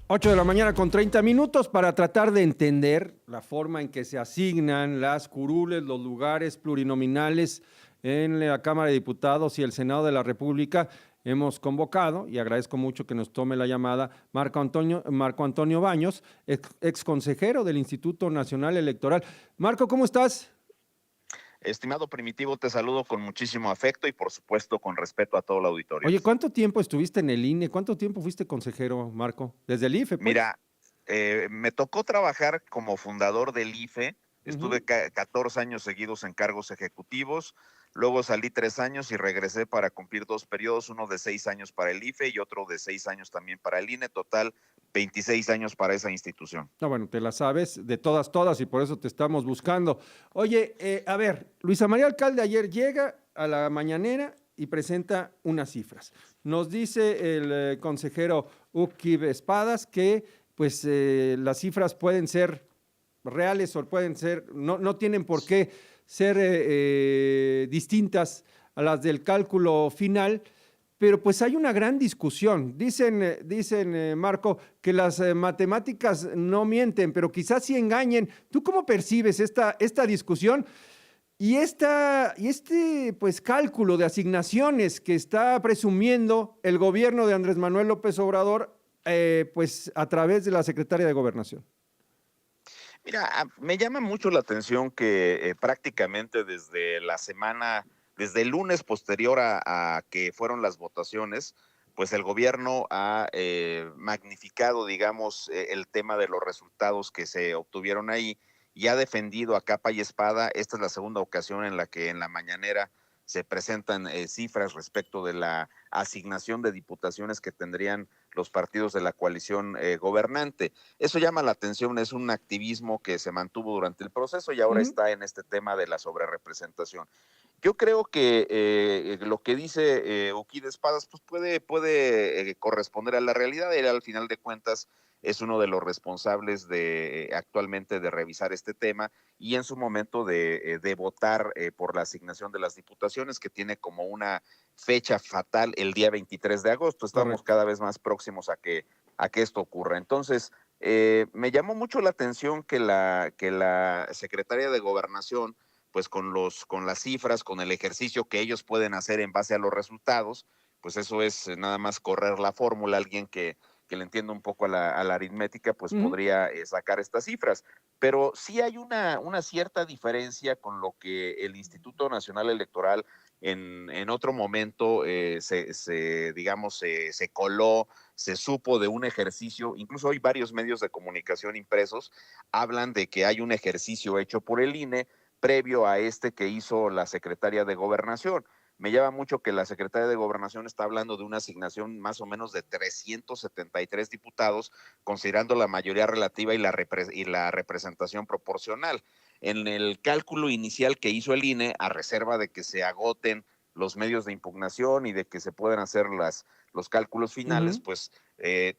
8 de la mañana con 30 minutos para tratar de entender la forma en que se asignan las curules, los lugares plurinominales en la Cámara de Diputados y el Senado de la República. Hemos convocado, y agradezco mucho que nos tome la llamada, Marco Antonio Baños, ex consejero del Instituto Nacional Electoral. Marco, ¿cómo estás? Estimado Primitivo, te saludo con muchísimo afecto y por supuesto con respeto a todo el auditorio. Oye, ¿cuánto tiempo estuviste en el INE? ¿Cuánto tiempo fuiste consejero, Marco? ¿Desde el IFE, pues? Mira, me tocó trabajar como fundador del IFE, estuve Ujú. 14 años seguidos en cargos ejecutivos, luego salí 3 años y regresé para cumplir 2 periodos, uno de 6 años para el IFE y otro de 6 años también para el INE, total 26 años para esa institución. No, bueno, te la sabes de todas, todas, y por eso te estamos buscando. Oye, a ver, Luisa María Alcalde ayer llega a la mañanera y presenta unas cifras. Nos dice el consejero Ukib Espadas que pues las cifras pueden ser reales o pueden ser, no tienen por qué ser distintas a las del cálculo final, pero pues hay una gran discusión. Dicen Marco, que las matemáticas no mienten, pero quizás sí engañen. ¿Tú cómo percibes esta discusión y este pues cálculo de asignaciones que está presumiendo el gobierno de Andrés Manuel López Obrador pues a través de la secretaria de Gobernación? Mira, me llama mucho la atención que prácticamente desde la semana, desde el lunes posterior a que fueron las votaciones, pues el gobierno ha magnificado, digamos, el tema de los resultados que se obtuvieron ahí y ha defendido a capa y espada. Esta es la segunda ocasión en la que en la mañanera se presentan cifras respecto de la asignación de diputaciones que tendrían los partidos de la coalición gobernante. Eso llama la atención, es un activismo que se mantuvo durante el proceso y ahora Ujú. está en este tema de la sobrerepresentación. Yo creo que lo que dice Uquí de Espadas pues puede corresponder a la realidad. Él al final de cuentas es uno de los responsables de actualmente de revisar este tema y en su momento de votar por la asignación de las diputaciones, que tiene como una fecha fatal el día 23 de agosto. Estamos Correcto. cada vez más próximos a que esto ocurra. Entonces, me llamó mucho la atención que la secretaria de Gobernación, pues con las cifras, con el ejercicio que ellos pueden hacer en base a los resultados, pues eso es nada más correr la fórmula. Alguien que le entienda un poco a la aritmética, pues Ujú. podría sacar estas cifras. Pero sí hay una cierta diferencia con lo que el Instituto Nacional Electoral en otro momento digamos, se coló, se supo de un ejercicio. Incluso hoy varios medios de comunicación impresos hablan de que hay un ejercicio hecho por el INE previo a este que hizo la secretaria de Gobernación. Me llama mucho que la secretaria de Gobernación está hablando de una asignación más o menos de 373 diputados, considerando la mayoría relativa y la representación proporcional. En el cálculo inicial que hizo el INE, a reserva de que se agoten los medios de impugnación y de que se puedan hacer los cálculos finales, Ujú. pues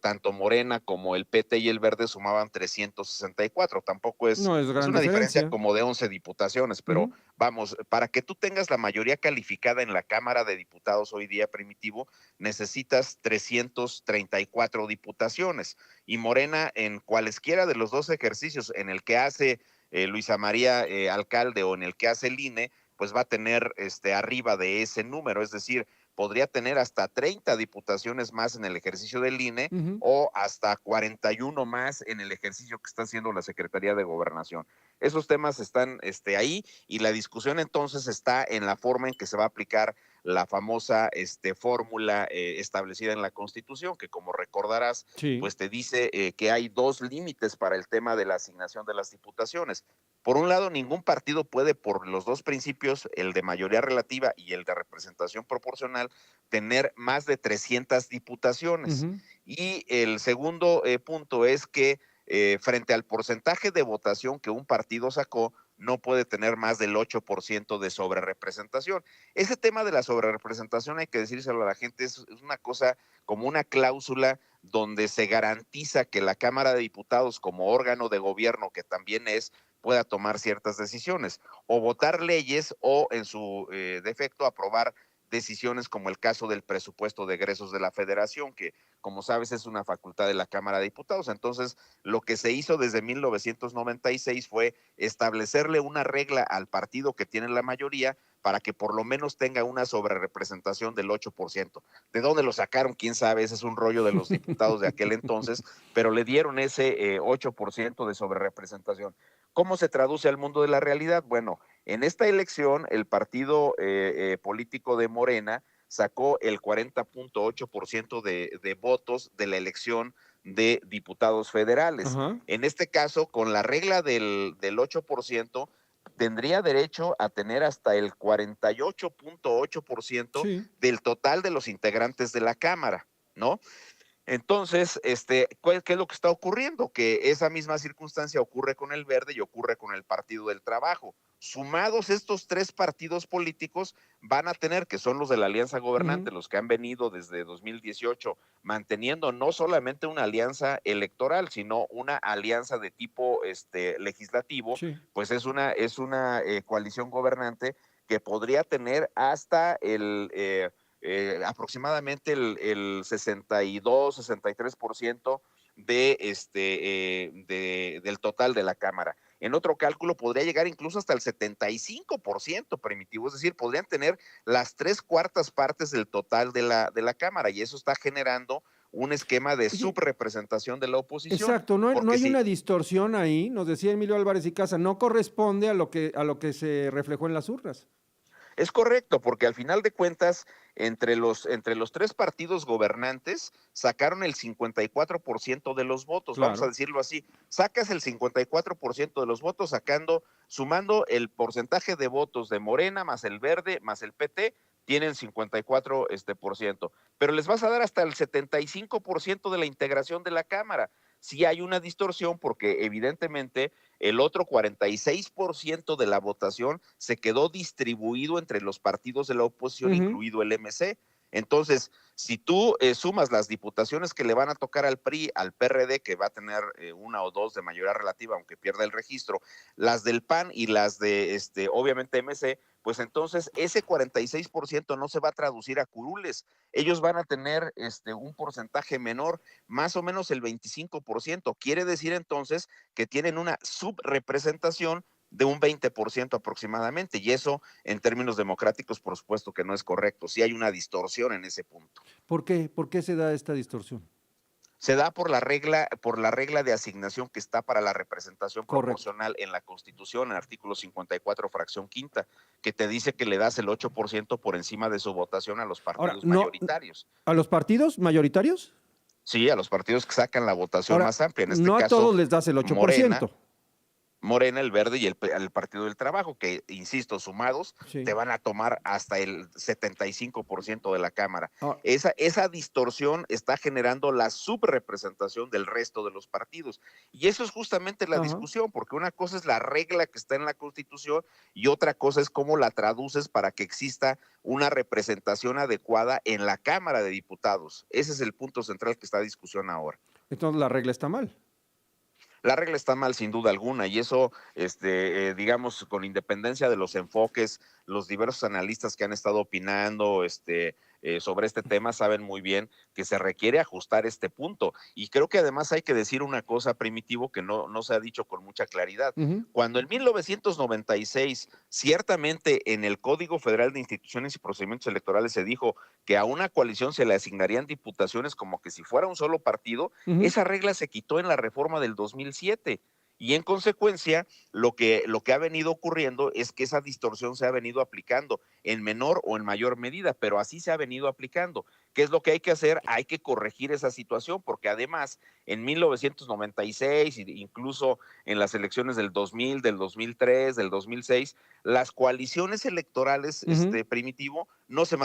tanto Morena como el PT y el Verde sumaban 364. Tampoco No es es gran una diferencia diferencia. como de 11 diputaciones, pero Ujú. vamos, para que tú tengas la mayoría calificada en la Cámara de Diputados hoy día, Primitivo, necesitas 334 diputaciones. Y Morena, en cualesquiera de los dos ejercicios, en el que hace Luisa María Alcalde o en el que hace el INE, pues va a tener arriba de ese número, es decir, podría tener hasta 30 diputaciones más en el ejercicio del INE Ujú. o hasta 41 más en el ejercicio que está haciendo la Secretaría de Gobernación. Esos temas están ahí y la discusión entonces está en la forma en que se va a aplicar la famosa fórmula establecida en la Constitución, que como recordarás, Sí. pues te dice que hay dos límites para el tema de la asignación de las diputaciones. Por un lado, ningún partido puede, por los dos principios, el de mayoría relativa y el de representación proporcional, tener más de 300 diputaciones. Ujú. Y el segundo punto es que frente al porcentaje de votación que un partido sacó, no puede tener más del 8% de sobrerepresentación. Ese tema de la sobrerepresentación, hay que decírselo a la gente, es una cosa como una cláusula donde se garantiza que la Cámara de Diputados, como órgano de gobierno que también es, pueda tomar ciertas decisiones o votar leyes o en su defecto aprobar decisiones como el caso del presupuesto de egresos de la Federación, que como sabes es una facultad de la Cámara de Diputados. Entonces, lo que se hizo desde 1996 fue establecerle una regla al partido que tiene la mayoría para que por lo menos tenga una sobrerepresentación del 8%. ¿De dónde lo sacaron? Quién sabe, ese es un rollo de los diputados de aquel entonces, pero le dieron ese 8% de sobrerepresentación. ¿Cómo se traduce al mundo de la realidad? Bueno, en esta elección el partido político de Morena sacó el 40.8% de votos de la elección de diputados federales. Ajá. En este caso, con la regla del 8%, tendría derecho a tener hasta el 48.8% Sí. del total de los integrantes de la Cámara, ¿no? Entonces, ¿qué es lo que está ocurriendo? Que esa misma circunstancia ocurre con el Verde y ocurre con el Partido del Trabajo. Sumados estos tres partidos políticos van a tener, que son los de la Alianza Gobernante, los que han venido desde 2018 manteniendo no solamente una alianza electoral, sino una alianza de tipo legislativo, Sí. pues es una coalición gobernante que podría tener hasta aproximadamente el 62-63% del total de la Cámara. En otro cálculo podría llegar incluso hasta el 75% Primitivo, es decir, podrían tener las 3/4 partes del total de la Cámara, y eso está generando un esquema de Oye, subrepresentación de la oposición, exacto, no porque hay si una distorsión ahí, nos decía Emilio Álvarez y Casa, no corresponde a lo que se reflejó en las urnas. es correcto, porque al final de cuentas, entre los tres partidos gobernantes, sacaron el 54% de los votos, vamos a Claro. decirlo así. Sacas el 54% de los votos, sumando el porcentaje de votos de Morena, más el Verde, más el PT, tienen 54%. Pero les vas a dar hasta el 75% de la integración de la Cámara. Sí hay una distorsión porque evidentemente el otro 46% de la votación se quedó distribuido entre los partidos de la oposición, Ujú. incluido el MC. Entonces, si tú sumas las diputaciones que le van a tocar al PRI, al PRD, que va a tener una o dos de mayoría relativa, aunque pierda el registro, las del PAN y las de, obviamente, MC, pues entonces ese 46% no se va a traducir a curules. Ellos van a tener un porcentaje menor, más o menos el 25%. Quiere decir entonces que tienen una subrepresentación de un 20% aproximadamente, y eso en términos democráticos por supuesto que no es correcto, sí hay una distorsión en ese punto. ¿Por qué? ¿Por qué se da esta distorsión? Se da por la regla de asignación que está para la representación Correcto. proporcional en la Constitución, en artículo 54, fracción quinta, que te dice que le das el 8% por encima de su votación a los Ahora, partidos no, mayoritarios. ¿a los partidos mayoritarios? Sí, a los partidos que sacan la votación Ahora, más amplia, en este no a caso todos les das el Morena, 8%. Morena, el Verde y el Partido del Trabajo, que, insisto, sumados, te Sí. van a tomar hasta el 75% de la Cámara. Ahora, Esa distorsión está generando la subrepresentación del resto de los partidos. Y eso es justamente la ajá. discusión, porque una cosa es la regla que está en la Constitución y otra cosa es cómo la traduces para que exista una representación adecuada en la Cámara de Diputados. Ese es el punto central que está en discusión ahora. Entonces la regla está mal. La regla está mal sin duda alguna, y eso, digamos, con independencia de los enfoques, los diversos analistas que han estado opinando sobre este tema saben muy bien que se requiere ajustar este punto. Y creo que además hay que decir una cosa, Primitivo, que no se ha dicho con mucha claridad. Ujú. Cuando en 1996, ciertamente en el Código Federal de Instituciones y Procedimientos Electorales se dijo que a una coalición se le asignarían diputaciones como que si fuera un solo partido, Ujú. esa regla se quitó en la reforma del 2007, y en consecuencia lo que ha venido ocurriendo es que esa distorsión se ha venido aplicando en menor o en mayor medida, pero así se ha venido aplicando. ¿Qué es lo que hay que hacer? Hay que corregir esa situación, porque además en 1996 incluso en las elecciones del 2000, del 2003, del 2006, las coaliciones electorales, Ujú. Primitivo, no se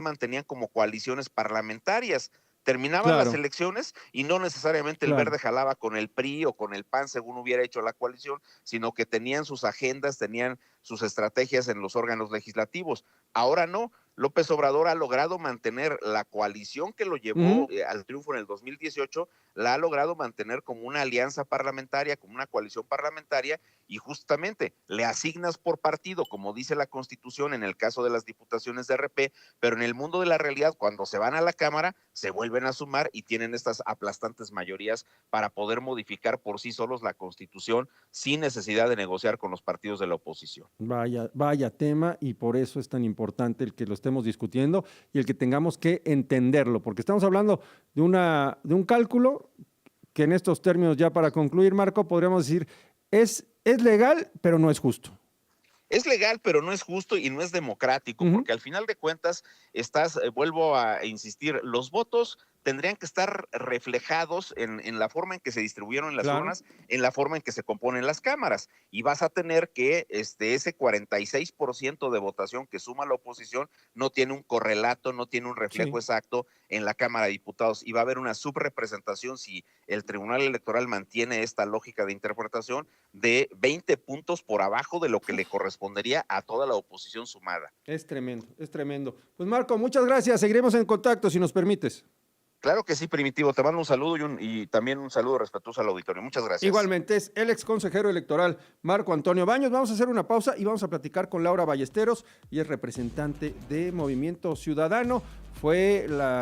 mantenían como coaliciones parlamentarias. Terminaban las Claro, elecciones y no necesariamente el claro. Verde jalaba con el PRI o con el PAN según hubiera hecho la coalición, sino que tenían sus agendas, tenían sus estrategias en los órganos legislativos. Ahora no. López Obrador ha logrado mantener la coalición que lo llevó Ujú. al triunfo en el 2018, la ha logrado mantener como una alianza parlamentaria, como una coalición parlamentaria, y justamente le asignas por partido, como dice la Constitución en el caso de las diputaciones de RP, pero en el mundo de la realidad, cuando se van a la Cámara, se vuelven a sumar y tienen estas aplastantes mayorías para poder modificar por sí solos la Constitución sin necesidad de negociar con los partidos de la oposición. Vaya tema, y por eso es tan importante el que lo estemos discutiendo y el que tengamos que entenderlo, porque estamos hablando de un cálculo que en estos términos, ya para concluir, Marco, podríamos decir, es legal, pero no es justo. Es legal, pero no es justo y no es democrático, porque al final de cuentas vuelvo a insistir, los votos tendrían que estar reflejados en la forma en que se distribuyeron las urnas, en la forma en que se componen las cámaras, y vas a tener que ese 46% de votación que suma la oposición no tiene un correlato, no tiene un reflejo exacto en la Cámara de Diputados, y va a haber una subrepresentación si el Tribunal Electoral mantiene esta lógica de interpretación de 20 puntos por abajo de lo que le correspondería a toda la oposición sumada. Es tremendo, es tremendo. Pues Marco, muchas gracias, seguiremos en contacto si nos permites. Claro que sí, Primitivo, te mando un saludo y también un saludo respetuoso al auditorio. Muchas gracias. Igualmente, es el ex consejero electoral Marco Antonio Baños. Vamos a hacer una pausa y vamos a platicar con Laura Ballesteros, y es representante de Movimiento Ciudadano. Fue la